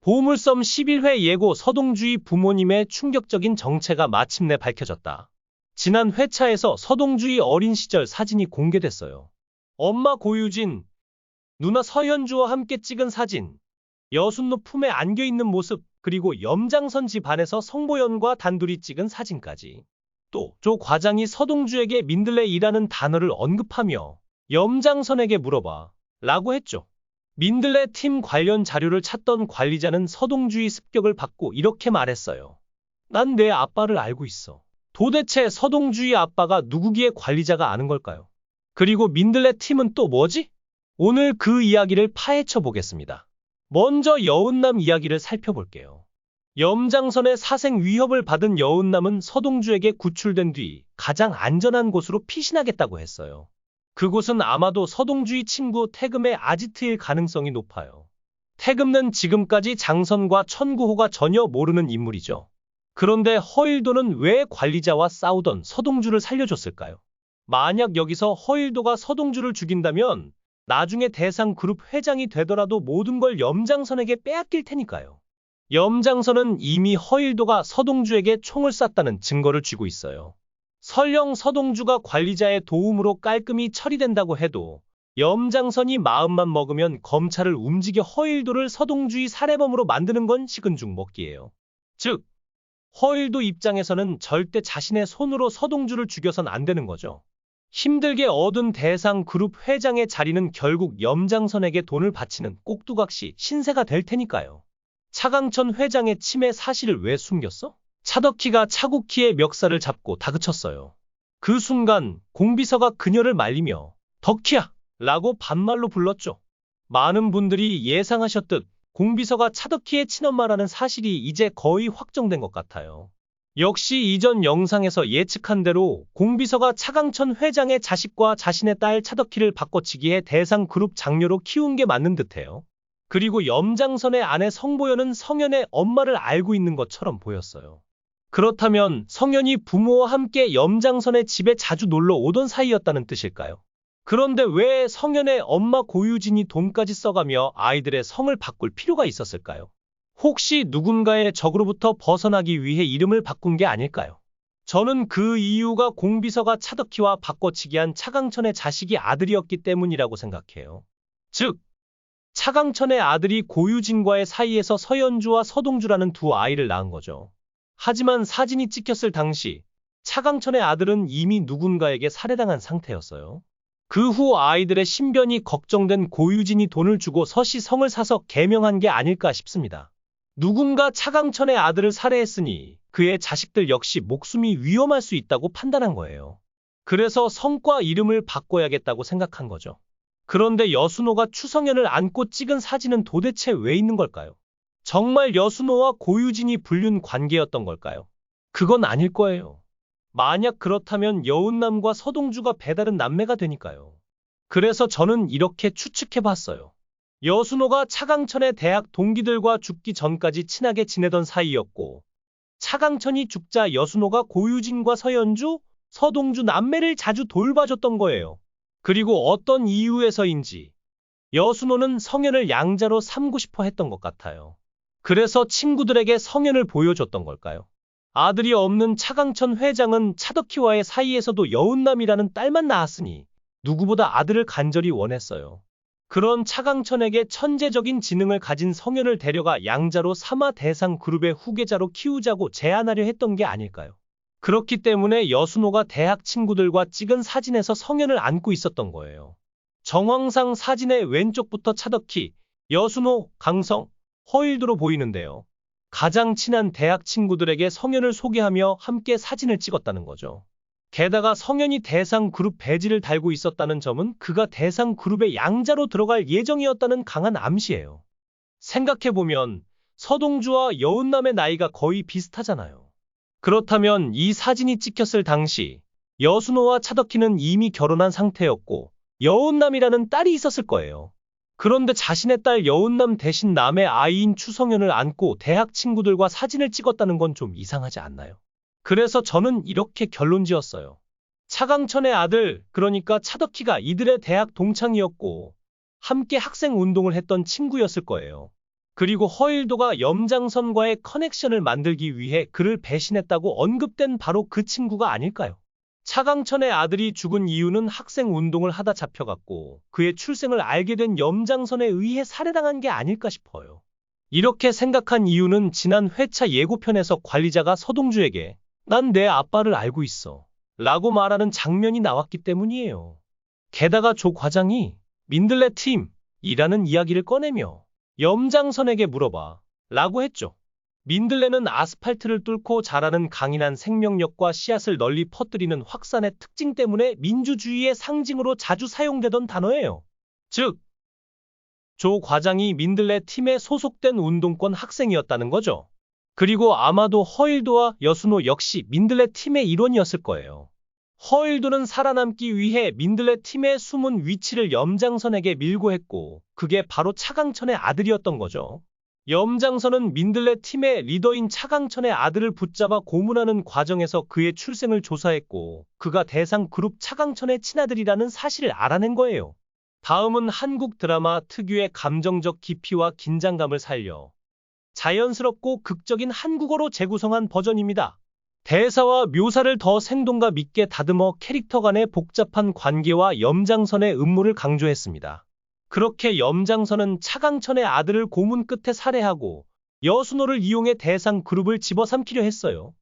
보물섬 11회 예고 서동주의 부모님의 충격적인 정체가 마침내 밝혀졌다. 지난 회차에서 서동주의 어린 시절 사진이 공개됐어요. 엄마 고유진, 누나 서현주와 함께 찍은 사진, 여순노 품에 안겨있는 모습, 그리고 염장선 집 안에서 성보연과 단둘이 찍은 사진까지. 또 조 과장이 서동주에게 민들레이라는 단어를 언급하며 염장선에게 물어봐 라고 했죠. 민들레 팀 관련 자료를 찾던 관리자는 서동주의 습격을 받고 이렇게 말했어요. 난 내 아빠를 알고 있어. 도대체 서동주의 아빠가 누구기에 관리자가 아는 걸까요? 그리고 민들레 팀은 또 뭐지? 오늘 그 이야기를 파헤쳐 보겠습니다. 먼저 여운남 이야기를 살펴볼게요. 염장선의 사생 위협을 받은 여운남은 서동주에게 구출된 뒤 가장 안전한 곳으로 피신하겠다고 했어요. 그곳은 아마도 서동주의 친구 태금의 아지트일 가능성이 높아요. 태금은 지금까지 장선과 천구호가 전혀 모르는 인물이죠. 그런데 허일도는 왜 관리자와 싸우던 서동주를 살려줬을까요? 만약 여기서 허일도가 서동주를 죽인다면 나중에 대상그룹 회장이 되더라도 모든 걸 염장선에게 빼앗길 테니까요. 염장선은 이미 허일도가 서동주에게 총을 쐈다는 증거를 쥐고 있어요. 설령 서동주가 관리자의 도움으로 깔끔히 처리된다고 해도 염장선이 마음만 먹으면 검찰을 움직여 허일도를 서동주의 살해범으로 만드는 건 식은 죽 먹기예요. 즉, 허일도 입장에서는 절대 자신의 손으로 서동주를 죽여선 안 되는 거죠. 힘들게 얻은 대상그룹 회장의 자리는 결국 염장선에게 돈을 바치는 꼭두각시 신세가 될 테니까요. 차강천 회장의 치매 사실을 왜 숨겼어? 차덕희가 차국희의 멱살을 잡고 다그쳤어요. 그 순간 공비서가 그녀를 말리며 덕희야! 라고 반말로 불렀죠. 많은 분들이 예상하셨듯 공비서가 차덕희의 친엄마라는 사실이 이제 거의 확정된 것 같아요. 역시 이전 영상에서 예측한 대로 공비서가 차강천 회장의 자식과 자신의 딸 차덕희를 바꿔치기해 대상그룹 장녀로 키운 게 맞는 듯해요. 그리고 염장선의 아내 성보연은 성현의 엄마를 알고 있는 것처럼 보였어요. 그렇다면 성현이 부모와 함께 염장선의 집에 자주 놀러 오던 사이였다는 뜻일까요? 그런데 왜 성현의 엄마 고유진이 돈까지 써가며 아이들의 성을 바꿀 필요가 있었을까요? 혹시 누군가의 적으로부터 벗어나기 위해 이름을 바꾼 게 아닐까요? 저는 그 이유가 공비서가 차덕희와 바꿔치기한 차강천의 자식이 아들이었기 때문이라고 생각해요. 즉, 차강천의 아들이 고유진과의 사이에서 서현주와 서동주라는 두 아이를 낳은 거죠. 하지만 사진이 찍혔을 당시 차강천의 아들은 이미 누군가에게 살해당한 상태였어요. 그 후 아이들의 신변이 걱정된 고유진이 돈을 주고 서씨 성을 사서 개명한 게 아닐까 싶습니다. 누군가 차강천의 아들을 살해했으니 그의 자식들 역시 목숨이 위험할 수 있다고 판단한 거예요. 그래서 성과 이름을 바꿔야겠다고 생각한 거죠. 그런데 여순호가 추성현을 안고 찍은 사진은 도대체 왜 있는 걸까요? 정말 여순호와 고유진이 불륜 관계였던 걸까요? 그건 아닐 거예요. 만약 그렇다면 여운남과 서동주가 배다른 남매가 되니까요. 그래서 저는 이렇게 추측해봤어요. 여순호가 차강천의 대학 동기들과 죽기 전까지 친하게 지내던 사이였고, 차강천이 죽자 여순호가 고유진과 서현주, 서동주 남매를 자주 돌봐줬던 거예요. 그리고 어떤 이유에서인지 여순호는 성현을 양자로 삼고 싶어 했던 것 같아요. 그래서 친구들에게 성현을 보여줬던 걸까요? 아들이 없는 차강천 회장은 차덕희와의 사이에서도 여운남이라는 딸만 낳았으니 누구보다 아들을 간절히 원했어요. 그런 차강천에게 천재적인 지능을 가진 성현을 데려가 양자로 삼아 대상그룹의 후계자로 키우자고 제안하려 했던 게 아닐까요? 그렇기 때문에 여순호가 대학 친구들과 찍은 사진에서 성현을 안고 있었던 거예요. 정황상 사진의 왼쪽부터 차덕희, 여순호, 강성, 허일도로 보이는데요. 가장 친한 대학 친구들에게 성현을 소개하며 함께 사진을 찍었다는 거죠. 게다가 성현이 대상그룹 배지를 달고 있었다는 점은 그가 대상그룹의 양자로 들어갈 예정이었다는 강한 암시예요. 생각해보면 서동주와 여운남의 나이가 거의 비슷하잖아요. 그렇다면 이 사진이 찍혔을 당시 여순호와 차덕희는 이미 결혼한 상태였고 여운남이라는 딸이 있었을 거예요. 그런데 자신의 딸 여운남 대신 남의 아이인 추성현을 안고 대학 친구들과 사진을 찍었다는 건 좀 이상하지 않나요? 그래서 저는 이렇게 결론지었어요. 차강천의 아들, 그러니까 차덕희가 이들의 대학 동창이었고 함께 학생 운동을 했던 친구였을 거예요. 그리고 허일도가 염장선과의 커넥션을 만들기 위해 그를 배신했다고 언급된 바로 그 친구가 아닐까요? 차강천의 아들이 죽은 이유는 학생 운동을 하다 잡혀갔고 그의 출생을 알게 된 염장선에 의해 살해당한 게 아닐까 싶어요. 이렇게 생각한 이유는 지난 회차 예고편에서 관리자가 서동주에게 난 내 아빠를 알고 있어 라고 말하는 장면이 나왔기 때문이에요. 게다가 조 과장이 민들레 팀이라는 이야기를 꺼내며 염장선에게 물어봐 라고 했죠. 민들레는 아스팔트를 뚫고 자라는 강인한 생명력과 씨앗을 널리 퍼뜨리는 확산의 특징 때문에 민주주의의 상징으로 자주 사용되던 단어예요. 즉, 조 과장이 민들레 팀에 소속된 운동권 학생이었다는 거죠. 그리고 아마도 허일도와 여순호 역시 민들레 팀의 일원이었을 거예요. 허일도는 살아남기 위해 민들레 팀의 숨은 위치를 염장선에게 밀고 했고 그게 바로 차강천의 아들이었던 거죠. 염장선은 민들레 팀의 리더인 차강천의 아들을 붙잡아 고문하는 과정에서 그의 출생을 조사했고 그가 대상 그룹 차강천의 친아들이라는 사실을 알아낸 거예요. 다음은 한국 드라마 특유의 감정적 깊이와 긴장감을 살려 자연스럽고 극적인 한국어로 재구성한 버전입니다. 대사와 묘사를 더 생동감 있게 다듬어 캐릭터 간의 복잡한 관계와 염장선의 음모를 강조했습니다. 그렇게 염장선은 차강천의 아들을 고문 끝에 살해하고 여순호를 이용해 대상 그룹을 집어삼키려 했어요.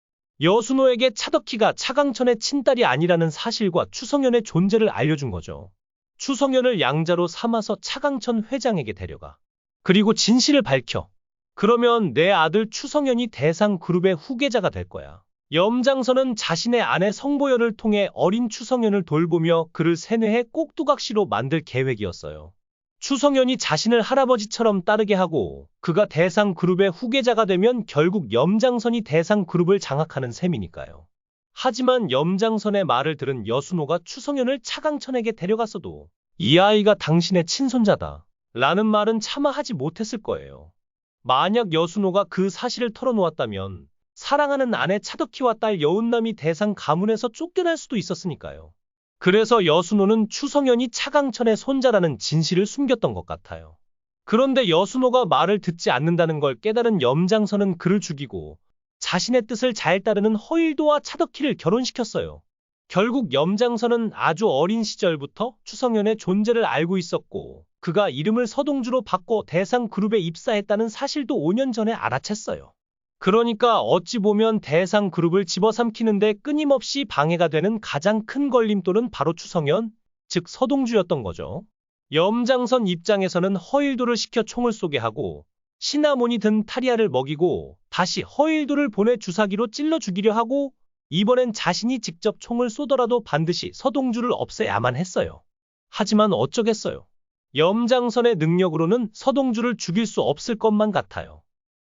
여순호에게 차덕희가 차강천의 친딸이 아니라는 사실과 추성현의 존재를 알려준 거죠. 추성현을 양자로 삼아서 차강천 회장에게 데려가. 그리고 진실을 밝혀. 그러면 내 아들 추성현이 대상 그룹의 후계자가 될 거야. 염장선은 자신의 아내 성보연을 통해 어린 추성현을 돌보며 그를 세뇌해 꼭두각시로 만들 계획이었어요. 추성현이 자신을 할아버지처럼 따르게 하고 그가 대상 그룹의 후계자가 되면 결국 염장선이 대상 그룹을 장악하는 셈이니까요. 하지만 염장선의 말을 들은 여순호가 추성현을 차강천에게 데려갔어도 이 아이가 당신의 친손자다 라는 말은 차마 하지 못했을 거예요. 만약 여순호가 그 사실을 털어놓았다면 사랑하는 아내 차덕희와 딸 여운남이 대상 가문에서 쫓겨날 수도 있었으니까요. 그래서 여순호는 추성현이 차강천의 손자라는 진실을 숨겼던 것 같아요. 그런데 여순호가 말을 듣지 않는다는 걸 깨달은 염장선은 그를 죽이고 자신의 뜻을 잘 따르는 허일도와 차덕희를 결혼시켰어요. 결국 염장선은 아주 어린 시절부터 추성현의 존재를 알고 있었고 그가 이름을 서동주로 바꿔 대상 그룹에 입사했다는 사실도 5년 전에 알아챘어요. 그러니까 어찌 보면 대상 그룹을 집어삼키는데 끊임없이 방해가 되는 가장 큰 걸림돌은 바로 추성현, 즉 서동주였던 거죠. 염장선 입장에서는 허일도를 시켜 총을 쏘게 하고 시나몬이 든 타리아를 먹이고 다시 허일도를 보내 주사기로 찔러 죽이려 하고 이번엔 자신이 직접 총을 쏘더라도 반드시 서동주를 없애야만 했어요. 하지만 어쩌겠어요. 염장선의 능력으로는 서동주를 죽일 수 없을 것만 같아요.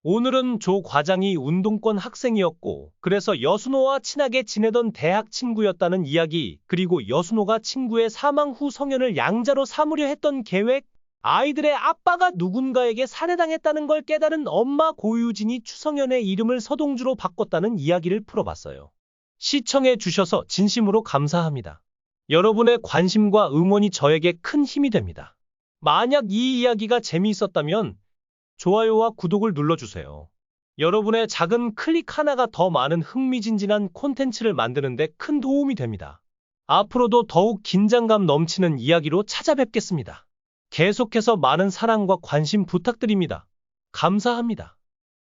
오늘은 조 과장이 운동권 학생이었고 그래서 여순호와 친하게 지내던 대학 친구였다는 이야기, 그리고 여순호가 친구의 사망 후 성현을 양자로 삼으려 했던 계획, 아이들의 아빠가 누군가에게 살해당했다는 걸 깨달은 엄마 고유진이 추성현의 이름을 서동주로 바꿨다는 이야기를 풀어봤어요. 시청해 주셔서 진심으로 감사합니다. 여러분의 관심과 응원이 저에게 큰 힘이 됩니다. 만약 이 이야기가 재미있었다면 좋아요와 구독을 눌러주세요. 여러분의 작은 클릭 하나가 더 많은 흥미진진한 콘텐츠를 만드는 데 큰 도움이 됩니다. 앞으로도 더욱 긴장감 넘치는 이야기로 찾아뵙겠습니다. 계속해서 많은 사랑과 관심 부탁드립니다. 감사합니다.